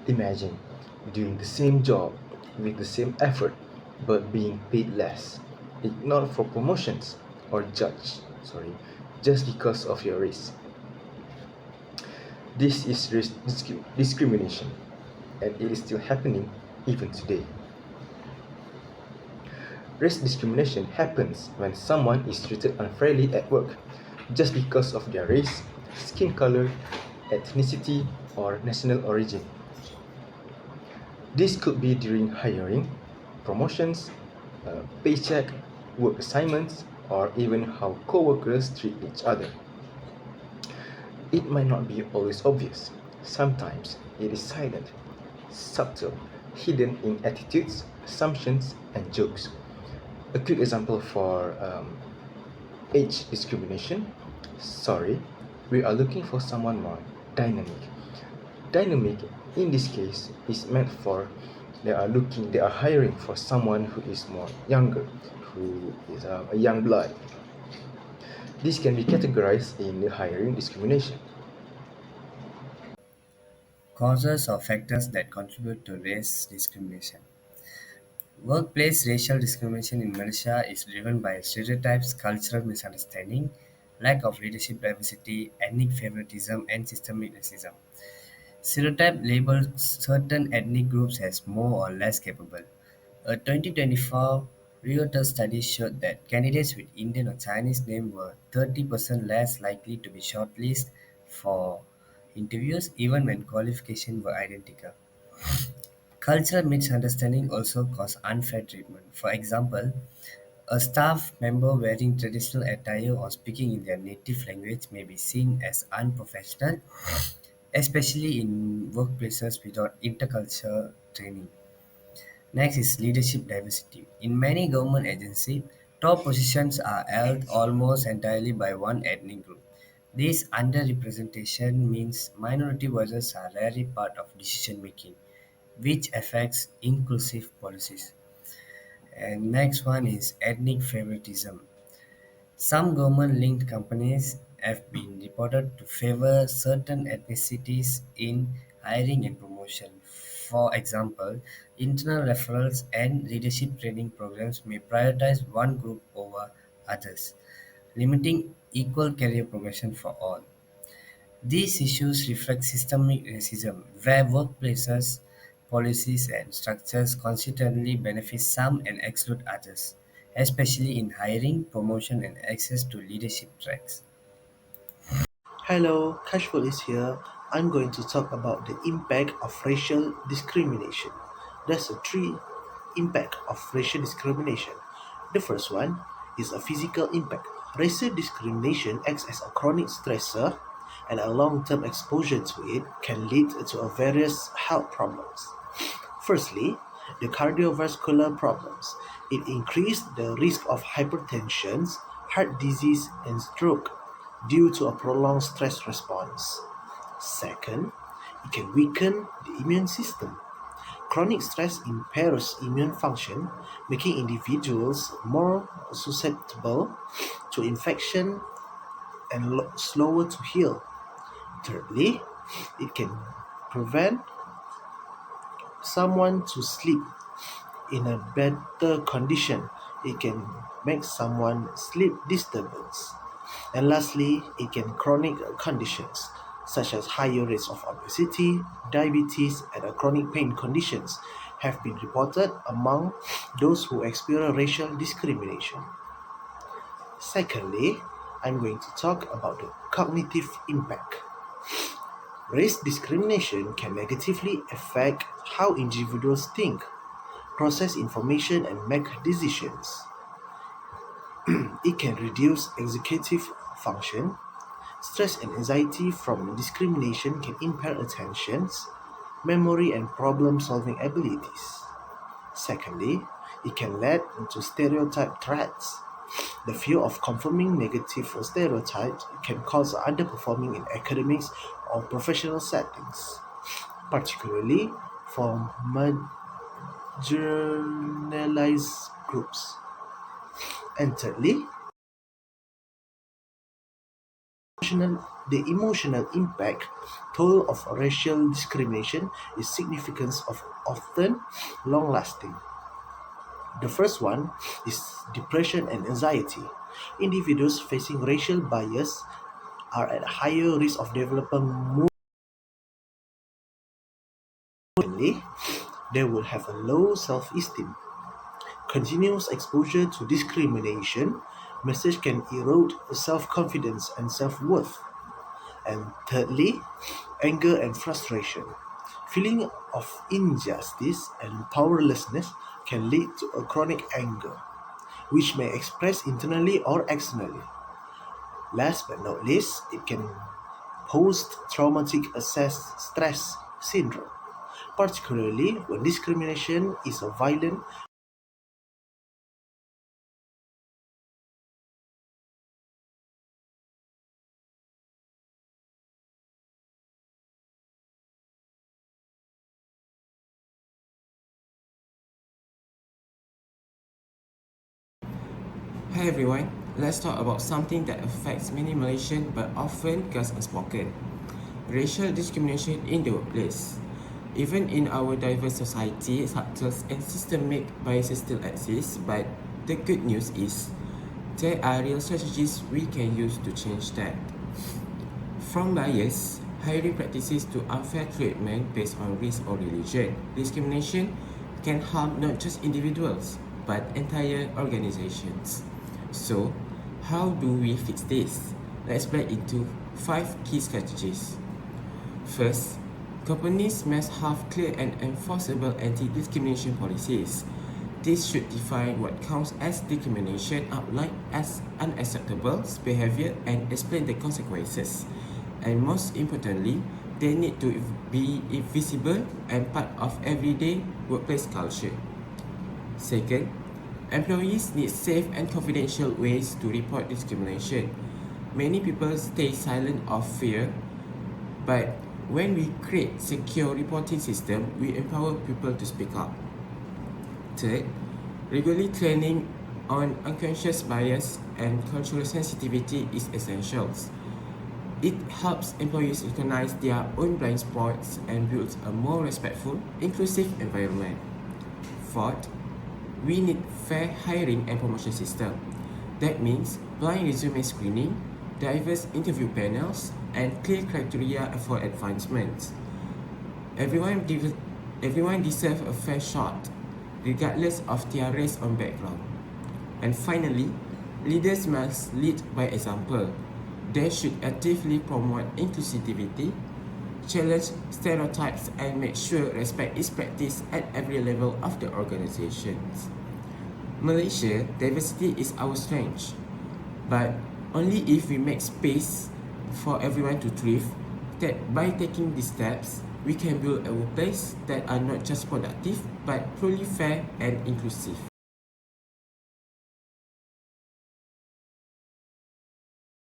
Imagine doing the same job with the same effort but being paid less, ignored for promotions or judged, just because of your race. This is discrimination, and it is still happening even today. Race discrimination happens when someone is treated unfairly at work just because of their race, skin color, ethnicity, or national origin. This could be during hiring, promotions, paycheck, work assignments, or even how coworkers treat each other. It might not be always obvious. Sometimes it is silent, subtle, hidden in attitudes, assumptions, and jokes. A quick example for age discrimination. Sorry, we are looking for someone more dynamic. Dynamic in this case is meant for they are hiring for someone who is more younger, who is a young blood. This can be categorized in the hiring discrimination. Causes or factors that contribute to race discrimination. Workplace racial discrimination in Malaysia is driven by stereotypes, cultural misunderstanding, lack of leadership diversity, ethnic favoritism, and systemic racism. Stereotype labels certain ethnic groups as more or less capable. A 2024 Reuters study showed that candidates with Indian or Chinese name were 30% less likely to be shortlisted for interviews even when qualifications were identical. Cultural misunderstanding also cause unfair treatment. For example, a staff member wearing traditional attire or speaking in their native language may be seen as unprofessional, especially in workplaces without intercultural training. Next is leadership diversity. In many government agencies, top positions are held almost entirely by one ethnic group. This underrepresentation means minority voices are rarely part of decision making, which affects inclusive policies. And next one is ethnic favoritism. Some government-linked companies have been reported to favor certain ethnicities in hiring and promotion. For example, internal referrals and leadership training programs may prioritize one group over others, limiting equal career progression for all. These issues reflect systemic racism, where workplaces, policies, and structures consistently benefit some and exclude others, especially in hiring, promotion, and access to leadership tracks. Hello, Cashful is here. I'm going to talk about the impact of racial discrimination. There's a three impact of racial discrimination. The first one is a physical impact. Racial discrimination acts as a chronic stressor and a long-term exposure to it can lead to a various health problems. Firstly, the cardiovascular problems. It increased the risk of hypertension, heart disease, and stroke due to a prolonged stress response. Second, it can weaken the immune system. Chronic stress impairs immune function, making individuals more susceptible to infection and slower to heal. Thirdly, it can prevent someone to sleep in a better condition. It can make someone sleep disturbance. And lastly, it can chronic conditions such as higher rates of obesity, diabetes, and chronic pain conditions have been reported among those who experience racial discrimination. Secondly, I'm going to talk about the cognitive impact. Race discrimination can negatively affect how individuals think, process information, and make decisions. It can reduce executive function. Stress and anxiety from discrimination can impair attention, memory, and problem solving abilities. Secondly, it can lead to stereotype threats. The fear of confirming negative stereotypes can cause underperforming in academics or professional settings, particularly for marginalized groups. And thirdly, the emotional impact toll of racial discrimination is significant of often long lasting. The first one is depression and anxiety. Individuals facing racial bias are at higher risk of developing more. Importantly, they will have a low self-esteem. Continuous exposure to discrimination message can erode self-confidence and self-worth. And thirdly, anger and frustration. Feeling of injustice and powerlessness can lead to a chronic anger, which may express internally or externally. Last but not least, it can post-traumatic stress syndrome, particularly when discrimination is a violent. Hi everyone, let's talk about something that affects many Malaysians but often goes unspoken. Racial discrimination in the workplace. Even in our diverse society, subtle and systemic biases still exist, but the good news is there are real strategies we can use to change that. From bias, hiring practices to unfair treatment based on race or religion, discrimination can harm not just individuals but entire organizations. So, how do we fix this? Let's break into 5 key strategies. First, companies must have clear and enforceable anti-discrimination policies. This should define what counts as discrimination, outline as unacceptable behavior, and explain the consequences. And most importantly, they need to be visible and part of everyday workplace culture. Second, employees need safe and confidential ways to report discrimination. Many people stay silent of fear, but when we create secure reporting system, we empower people to speak up. Third, regularly training on unconscious bias and cultural sensitivity is essential. It helps employees recognize their own blind spots and builds a more respectful, inclusive environment. Fourth, we need fair hiring and promotion system. That means blind resume screening, diverse interview panels, and clear criteria for advancements. Everyone deserves a fair shot, regardless of their race or background. And finally, leaders must lead by example. They should actively promote inclusivity, challenge stereotypes, and make sure respect is practiced at every level of the organizations. Malaysia, diversity is our strength, but only if we make space for everyone to thrive. That by taking these steps, we can build a workplace that are not just productive but truly fair and inclusive.